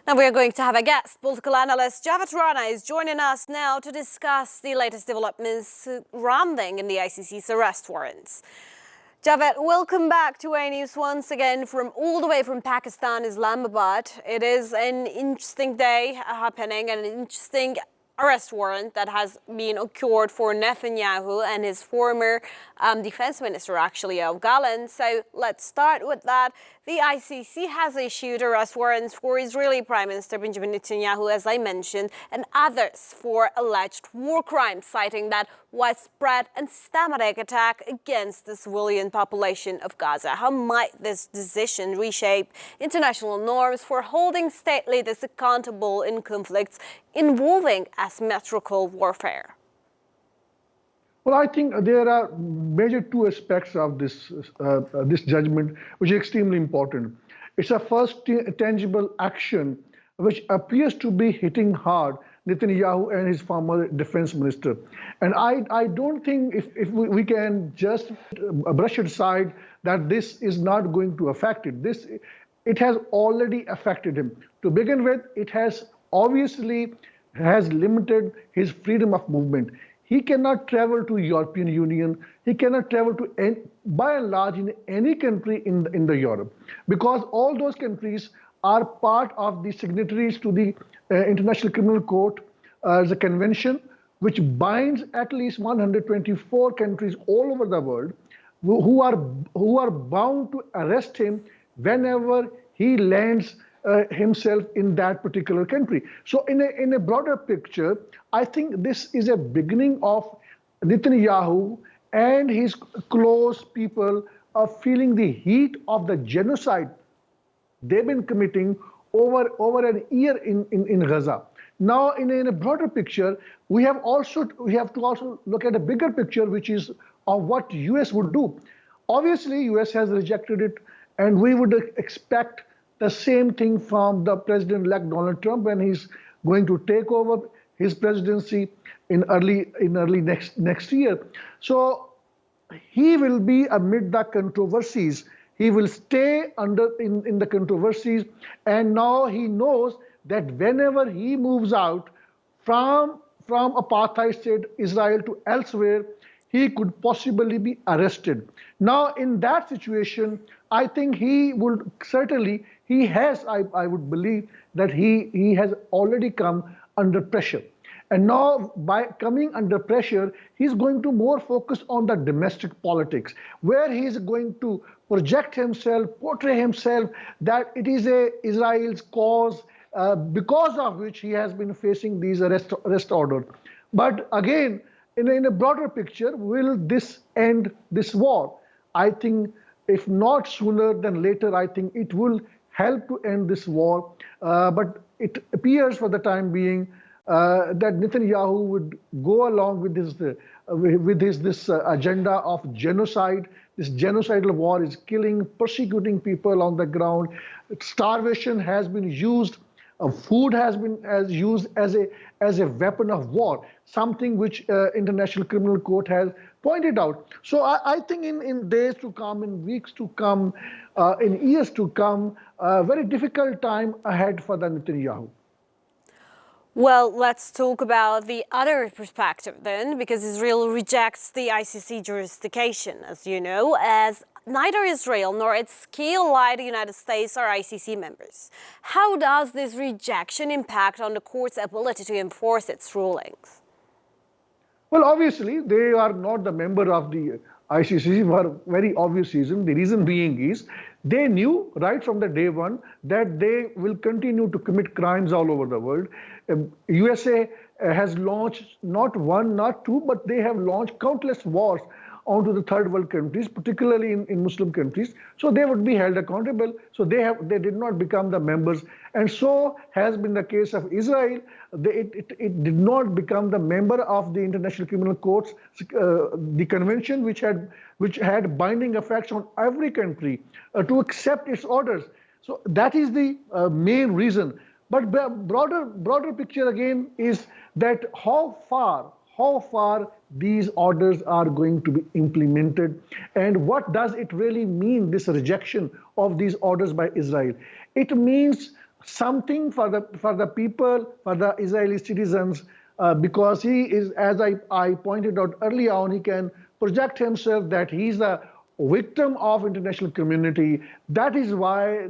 Now we are going to have a guest. Political analyst Javed Rana is joining us now to discuss the latest developments surrounding in the ICC's arrest warrants. Javed, welcome back to A News once again from all the way from Pakistan, Islamabad. It is an interesting day happening, and an interesting arrest warrant that has been occurred for Netanyahu and his former defense minister, actually, of Gaza. So let's start with that. The ICC has issued arrest warrants for Israeli Prime Minister Benjamin Netanyahu, as I mentioned, and others for alleged war crimes, citing that widespread antisemitic attack against the civilian population of Gaza. How might this decision reshape international norms for holding state leaders accountable in conflicts involving asymmetrical warfare? Well, I think there are major two aspects of this judgment, which is extremely important. It's a first tangible action which appears to be hitting hard Netanyahu and his former defense minister. And I don't think if we can just brush it aside that this is not going to affect it. It has already affected him. To begin with, it has obviously limited his freedom of movement. He cannot travel to European Union. He cannot travel to, by and large, in any country in the Europe, because all those countries are part of the signatories to the International Criminal Court, the convention, which binds at least 124 countries all over the world, who are bound to arrest him whenever he lands himself in that particular country. So in a broader picture, I think this is a beginning of Netanyahu and his close people of feeling the heat of the genocide they've been committing over an year in Gaza. Now, in a broader picture, we have to also look at a bigger picture, which is of what US would do. Obviously, US has rejected it, and we would expect the same thing from the president-elect Donald Trump when he's going to take over his presidency in early next year. So he will be amid the controversies. He will stay in the controversies, and now he knows that whenever he moves out from apartheid state Israel to elsewhere, he could possibly be arrested. Now, in that situation, I think he would certainly, I would believe that he has already come under pressure. And now, by coming under pressure, he's going to more focus on the domestic politics, where he's going to project himself, portray himself that it is Israel's cause, because of which he has been facing these arrest orders. But again, in a broader picture, will this end this war? I think if not sooner than later, I think it will help to end this war. But it appears for the time being that Netanyahu would go along with this agenda of genocide. This genocidal war is killing, persecuting people on the ground. Starvation has been used. Food has been used as a weapon of war, something which International Criminal Court has pointed out. So I think in days to come, in weeks to come, in years to come, a very difficult time ahead for the Netanyahu. Well, let's talk about the other perspective then, because Israel rejects the ICC jurisdiction, as you know, as neither Israel nor its key ally, the United States, are ICC members. How does this rejection impact on the court's ability to enforce its rulings? Well, obviously, they are not the member of the ICC for very obvious reason. The reason being is they knew right from the day one that they will continue to commit crimes all over the world. USA has launched not one, not two, but they have launched countless wars onto the third world countries, particularly in Muslim countries. So they would be held accountable. So they did not become the members. And so has been the case of Israel. It did not become the member of the International Criminal Courts, the convention which had binding effects on every country to accept its orders. So that is the main reason. But broader picture again is that how far these orders are going to be implemented, and what does it really mean, this rejection of these orders by Israel? It means something for the people, for the Israeli citizens, because he is, as I pointed out earlier on, he can project himself that he's a victim of international community. That is why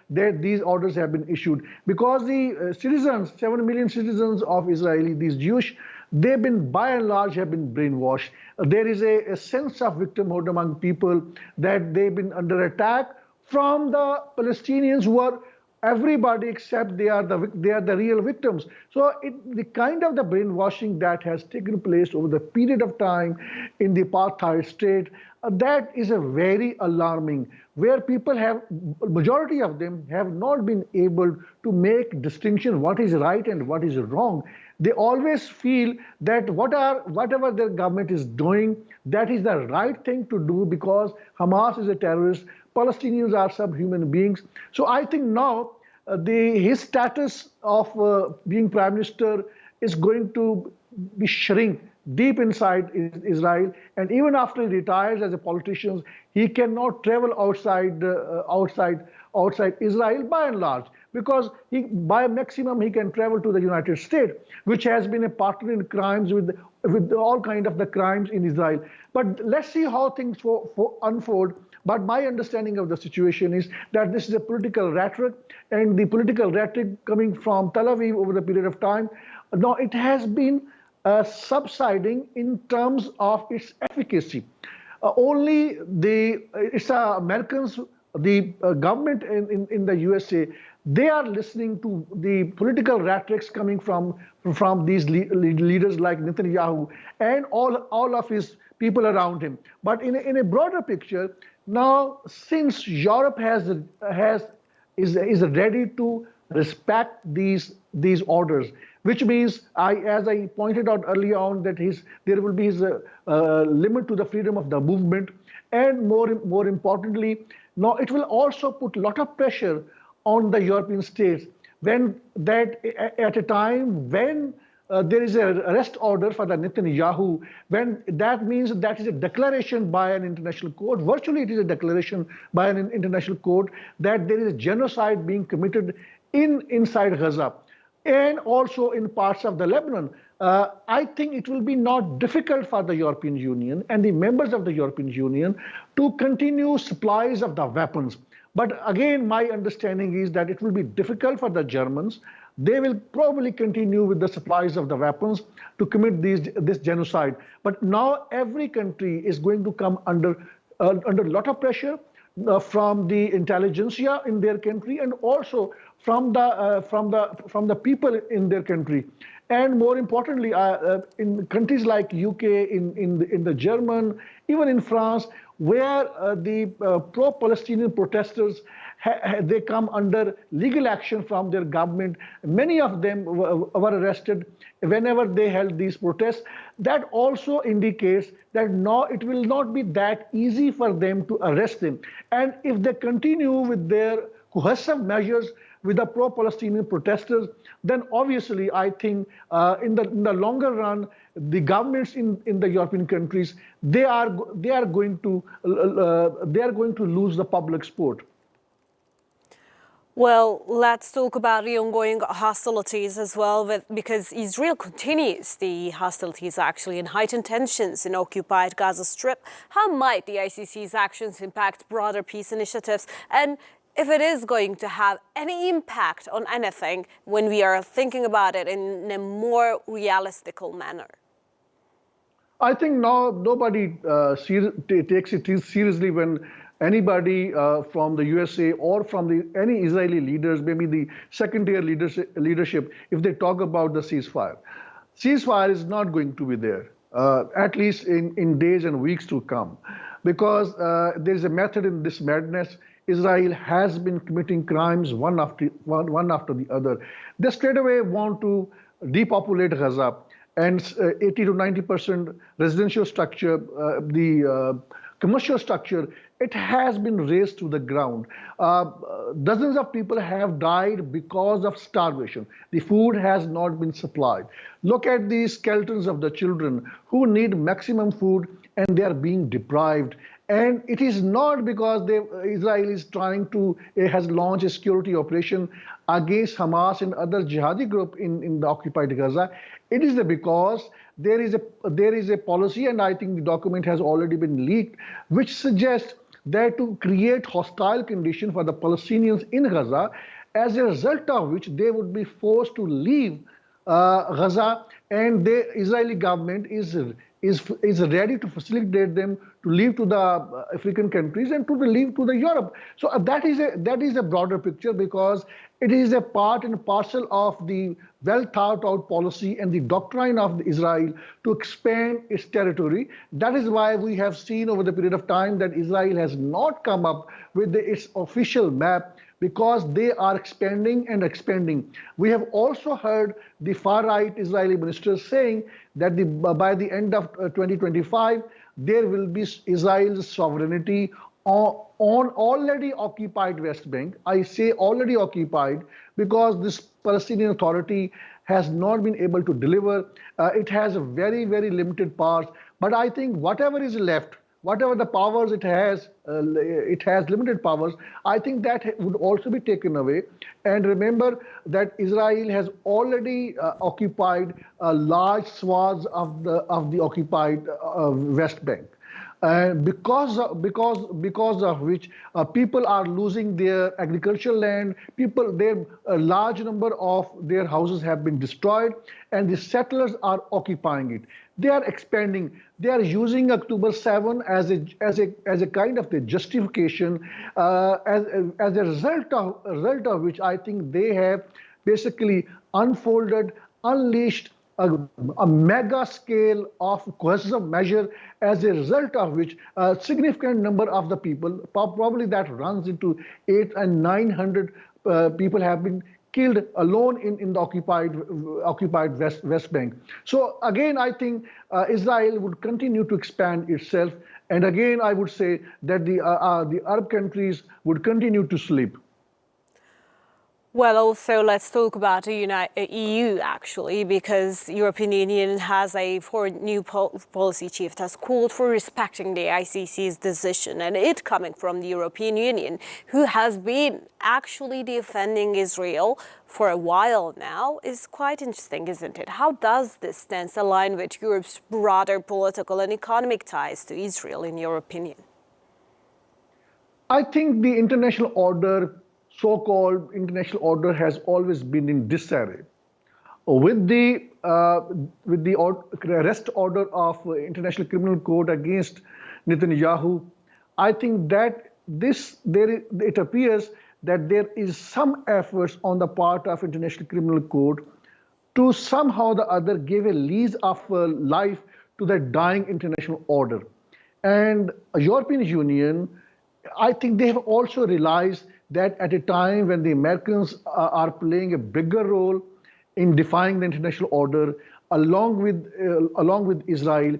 these orders have been issued, because the citizens, 7 million citizens of Israel, these Jewish, they've been by and large have been brainwashed. There is a sense of victimhood among people, that they've been under attack from the Palestinians, who are everybody except they are the real victims. So the kind of the brainwashing that has taken place over the period of time in the apartheid state, that is a very alarming, where people have, majority of them have not been able to make distinction what is right and what is wrong. They always feel that whatever their government is doing, that is the right thing to do, because Hamas is a terrorist, Palestinians are subhuman beings. So I think now his status of being prime minister is going to be shrink deep inside Israel, and even after he retires as a politician, he cannot travel outside Israel by and large, because by maximum he can travel to the United States, which has been a partner in crimes with all kind of the crimes in Israel. But let's see how things unfold. But my understanding of the situation is that this is a political rhetoric, and the political rhetoric coming from Tel Aviv over the period of time, now it has been subsiding in terms of its efficacy. Only it's Americans, the government in the USA, they are listening to the political rhetorics coming from these leaders like Netanyahu and all of his people around him. But in a broader picture, now since Europe is ready to respect these orders, which means, as I pointed out earlier on, that there will be limit to the freedom of the movement, and more importantly, now it will also put a lot of pressure on the European states, at a time when there is an arrest order for the Netanyahu, when that means that is a declaration by an international court, virtually it is a declaration by an international court, that there is a genocide being committed inside Gaza, and also in parts of the Lebanon. I think it will be not difficult for the European Union and the members of the European Union to continue supplies of the weapons. But again, my understanding is that it will be difficult for the Germans. They will probably continue with the supplies of the weapons to commit this genocide. But now every country is going to come under a lot of pressure from the intelligentsia in their country, and also from the people in their country. And more importantly, in countries like UK, in the German, even in France, where the pro-Palestinian protesters they come under legal action from their government. Many of them were arrested whenever they held these protests. That also indicates that now it will not be that easy for them to arrest them. And if they continue with their coercive measures with the pro-Palestinian protesters, then obviously I think in the longer run, the governments in the European countries, they are going to lose the public support. Well, let's talk about the ongoing hostilities as well, because Israel continues the hostilities actually and heightened tensions in occupied Gaza Strip. How might the ICC's actions impact broader peace initiatives? And if it is going to have any impact on anything when we are thinking about it in a more realistical manner? I think now nobody takes it seriously when anybody from the USA or from any Israeli leaders, maybe the second-tier leadership, if they talk about the ceasefire. Ceasefire is not going to be there, at least in days and weeks to come, because there is a method in this madness. Israel has been committing crimes one after the other. They straight away want to depopulate Gaza, and 80 to 90% residential structure, the commercial structure, it has been razed to the ground. Dozens of people have died because of starvation. The food has not been supplied. Look at the skeletons of the children who need maximum food, and they are being deprived. And it is not because Israel is has launched a security operation against Hamas and other jihadi group in the occupied Gaza. It is because there is a policy, and I think the document has already been leaked, which suggests that to create hostile conditions for the Palestinians in Gaza, as a result of which they would be forced to leave Gaza, and the Israeli government is ready to facilitate them to leave to the African countries and to leave to the Europe. So that is a broader picture, because it is a part and parcel of the well thought out policy and the doctrine of Israel to expand its territory. That is why we have seen over the period of time that Israel has not come up with its official map, because they are expanding and expanding. We have also heard the far-right Israeli ministers saying that by the end of 2025, there will be Israel's sovereignty on already occupied West Bank. I say already occupied because this Palestinian Authority has not been able to deliver. It has a very, very limited powers. But I think whatever is left, whatever the powers it has limited powers. I think that would also be taken away. And remember that Israel has already occupied large swaths of the occupied West Bank. Because of which people are losing their agricultural land, a large number of their houses have been destroyed, and the settlers are occupying it. They are expanding. They are using October 7 as a kind of the justification, as a result of which I think they have basically unleashed a mega scale of coercive measure, as a result of which a significant number of the people, probably that runs into 800 and 900 people, have been killed alone in the occupied West Bank. So again, I think Israel would continue to expand itself, and again, I would say that the Arab countries would continue to sleep. Well, also let's talk about the EU actually, because European Union has a foreign new policy chief that's called for respecting the ICC's decision, and it coming from the European Union, who has been actually defending Israel for a while now, is quite interesting, isn't it? How does this stance align with Europe's broader political and economic ties to Israel, in your opinion? I think the international order, so-called international order, has always been in disarray. With the arrest order of International Criminal Court against Netanyahu, I think that it appears that there is some efforts on the part of International Criminal Court to somehow or the other give a lease of life to the dying international order. And European Union, I think they have also realized that at a time when the Americans are playing a bigger role in defying the international order, along with Israel,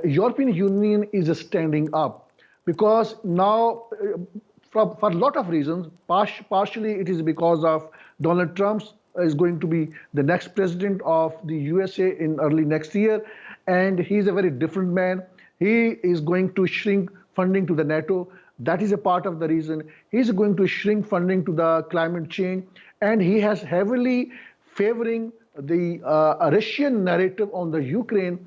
European Union is standing up, because now, for a lot of reasons, partially it is because of Donald Trump is going to be the next president of the USA in early next year, and he's a very different man. He is going to shrink funding to the NATO. That is a part of the reason. He's going to shrink funding to the climate change, and he has heavily favoring the Russian narrative on the Ukraine.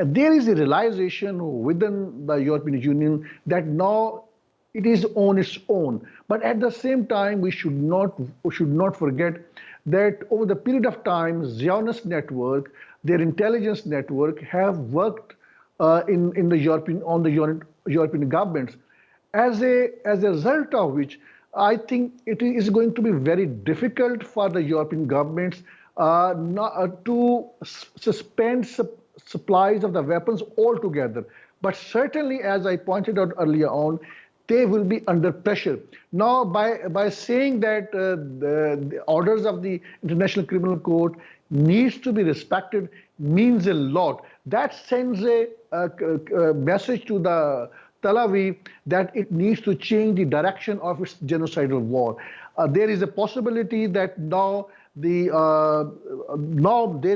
And there is a realization within the European Union that now it is on its own. But at the same time, we should not forget that over the period of time, Zionist network, their intelligence network, have worked in the European governments. As a result of which, I think it is going to be very difficult for the European governments to suspend supplies of the weapons altogether. But certainly, as I pointed out earlier on, they will be under pressure. Now, by saying that the orders of the International Criminal Court needs to be respected means a lot. That sends a message to the Tel Aviv that it needs to change the direction of its genocidal war. There is a possibility that now there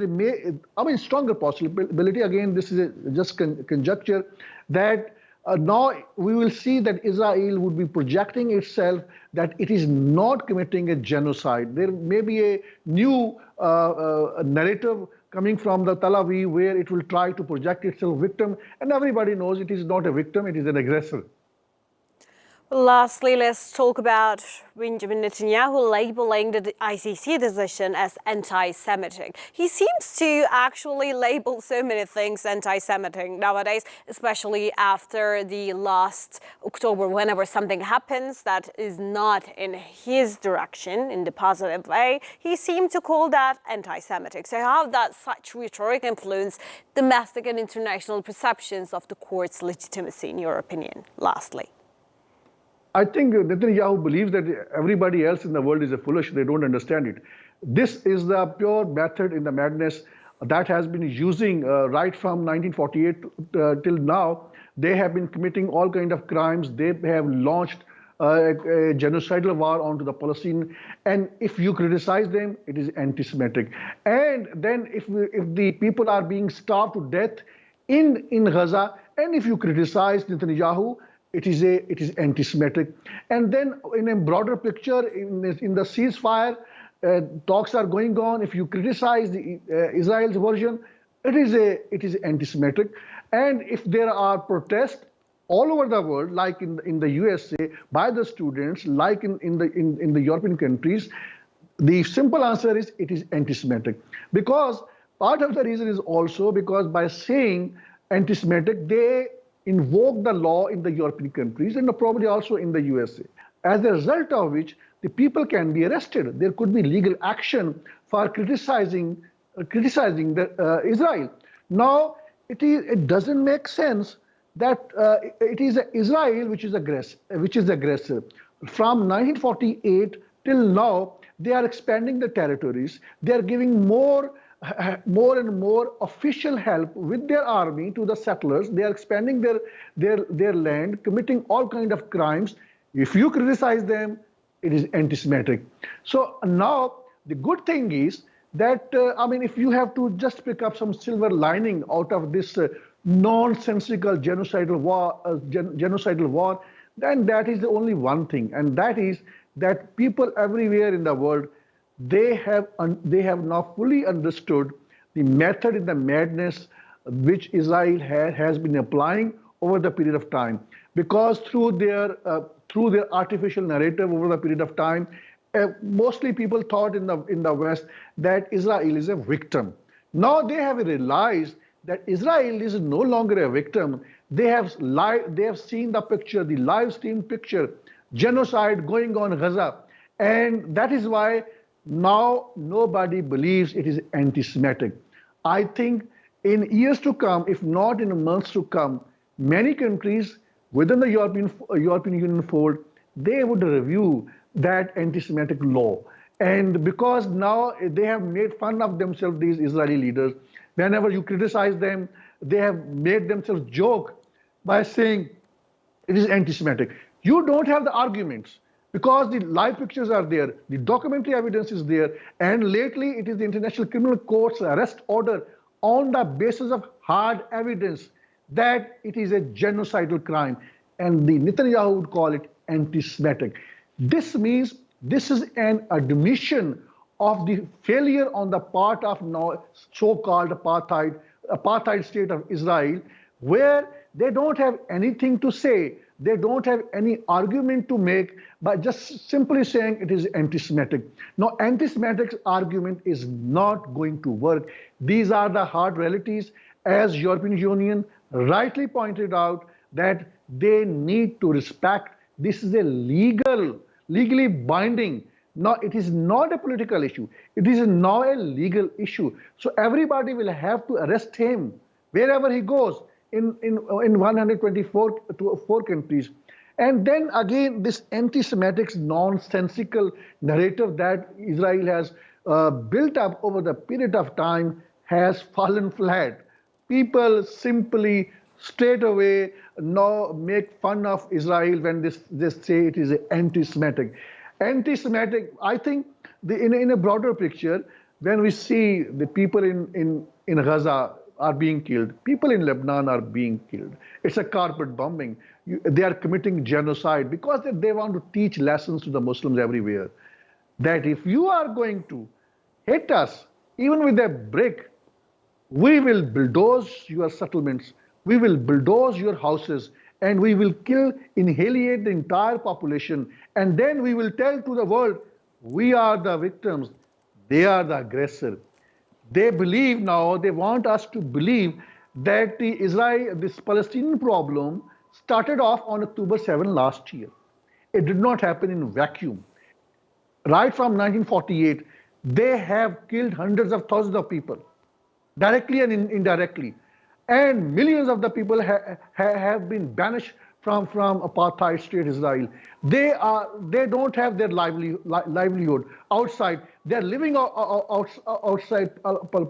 may, stronger possibility, again, this is just conjecture, that now we will see that Israel would be projecting itself that it is not committing a genocide. There may be a new narrative coming from the Tel Aviv where it will try to project itself victim, and everybody knows it is not a victim, it is an aggressor. Lastly, let's talk about Benjamin Netanyahu labeling the ICC decision as anti-Semitic. He seems to actually label so many things anti-Semitic nowadays, especially after the last October, whenever something happens that is not in his direction, in the positive way, he seemed to call that anti-Semitic. So how does such rhetoric influence domestic and international perceptions of the court's legitimacy, in your opinion? Lastly. I think Netanyahu believes that everybody else in the world is foolish, they don't understand it. This is the pure method in the madness that has been using right from 1948 till now. They have been committing all kinds of crimes. They have launched a genocidal war onto the Palestinians. And if you criticize them, it is anti-Semitic. And then if the people are being starved to death in Gaza, and if you criticize Netanyahu, it is anti-Semitic. And then in a broader picture, in the ceasefire, talks are going on. If you criticize the Israel's version, it is anti-Semitic. And if there are protests all over the world, like in the USA by the students, like in the European countries, the simple answer is it is anti-Semitic. Because part of the reason is also because by saying anti-Semitic, they invoke the law in the European countries and probably also in the USA. As a result of which, the people can be arrested. There could be legal action for criticizing Israel. Now, it doesn't make sense that it is Israel which is aggressor. From 1948 till now, they are expanding the territories. They are giving more and more official help with their army to the settlers. They are expanding their land, committing all kinds of crimes. If you criticize them, it is anti-Semitic. So now the good thing is that, if you have to just pick up some silver lining out of this nonsensical genocidal war, then that is the only one thing, and that is that people everywhere in the world, they have now fully understood the method in the madness which Israel has been applying over the period of time. Because through their artificial narrative over the period of time, mostly people thought in the West that Israel is a victim. Now they have realized that Israel is no longer a victim. They have seen the picture, the live stream picture, genocide going on in Gaza, and that is why now nobody believes it is anti-Semitic. I think in years to come, if not in months to come, many countries within the European Union fold, they would review that anti-Semitic law. And because now they have made fun of themselves, these Israeli leaders, whenever you criticize them, they have made themselves joke by saying it is anti-Semitic. You don't have the arguments, because the live pictures are there, the documentary evidence is there, and lately it is the International Criminal Court's arrest order on the basis of hard evidence that it is a genocidal crime, and the Netanyahu would call it anti-Semitic. This means this is an admission of the failure on the part of now so-called apartheid state of Israel, where they don't have anything to say. They don't have any argument to make by just simply saying it is anti-Semitic. Now, anti-Semitic argument is not going to work. These are the hard realities, as European Union rightly pointed out, that they need to respect. This is a legally binding. Now, it is not a political issue. It is now a legal issue. So everybody will have to arrest him wherever he goes in 124 countries. And then again, this anti-Semitic nonsensical narrative that Israel has built up over the period of time has fallen flat. People simply straight away now make fun of Israel when they say it is anti-Semitic. Anti-Semitic, I think, in a broader picture, when we see the people in Gaza, are being killed. People in Lebanon are being killed. It's a carpet bombing. They are committing genocide because they want to teach lessons to the Muslims everywhere. That if you are going to hit us, even with a brick, we will bulldoze your settlements, we will bulldoze your houses, and we will annihilate the entire population. And then we will tell to the world, we are the victims, they are the aggressor. They believe now, they want us to believe that this Palestinian problem started off on October 7 last year. It did not happen in vacuum. Right from 1948, they have killed hundreds of thousands of people, directly and indirectly. And millions of the people have been banished from apartheid state Israel. They don't have their livelihood outside. They're living outside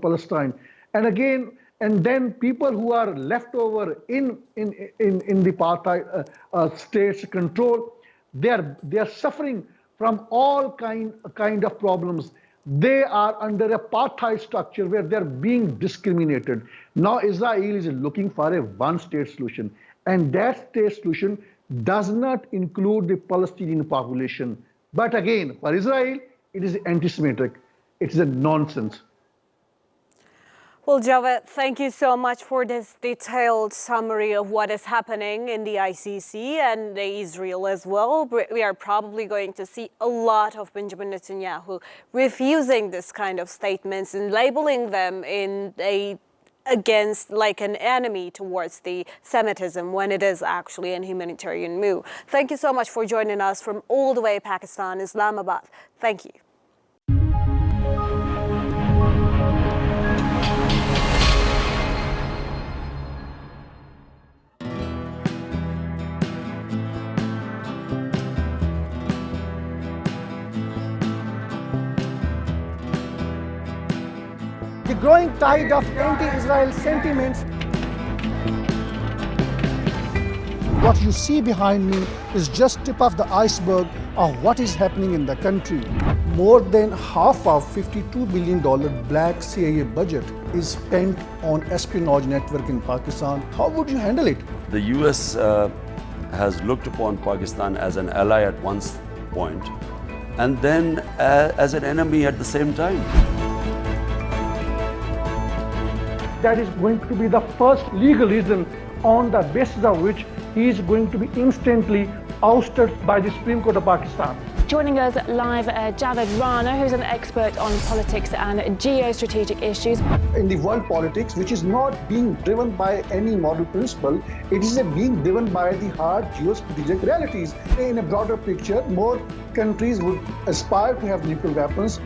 Palestine. And then people who are left over in the apartheid state's control, they are suffering from all kind of problems. They are under apartheid structure where they're being discriminated. Now Israel is looking for a one-state solution, and that state solution does not include the Palestinian population. But again, for Israel, it is anti-Semitic. It's a nonsense. Well, Javed, thank you so much for this detailed summary of what is happening in the ICC and Israel as well. We are probably going to see a lot of Benjamin Netanyahu refusing this kind of statements and labeling them against like an enemy towards the Semitism when it is actually a humanitarian move. Thank you so much for joining us from all the way Pakistan, Islamabad. Thank you. The growing tide of anti-Israel sentiments. What you see behind me is just tip of the iceberg of what is happening in the country. More than half of $52 billion black CIA budget is spent on espionage network in Pakistan. How would you handle it? The US has looked upon Pakistan as an ally at one point and then as an enemy at the same time. That is going to be the first legal reason on the basis of which he is going to be instantly ousted by the Supreme Court of Pakistan. Joining us live, Javed Rana, who's an expert on politics and geostrategic issues. In the world politics, which is not being driven by any moral principle, it is being driven by the hard geostrategic realities. In a broader picture, more countries would aspire to have nuclear weapons.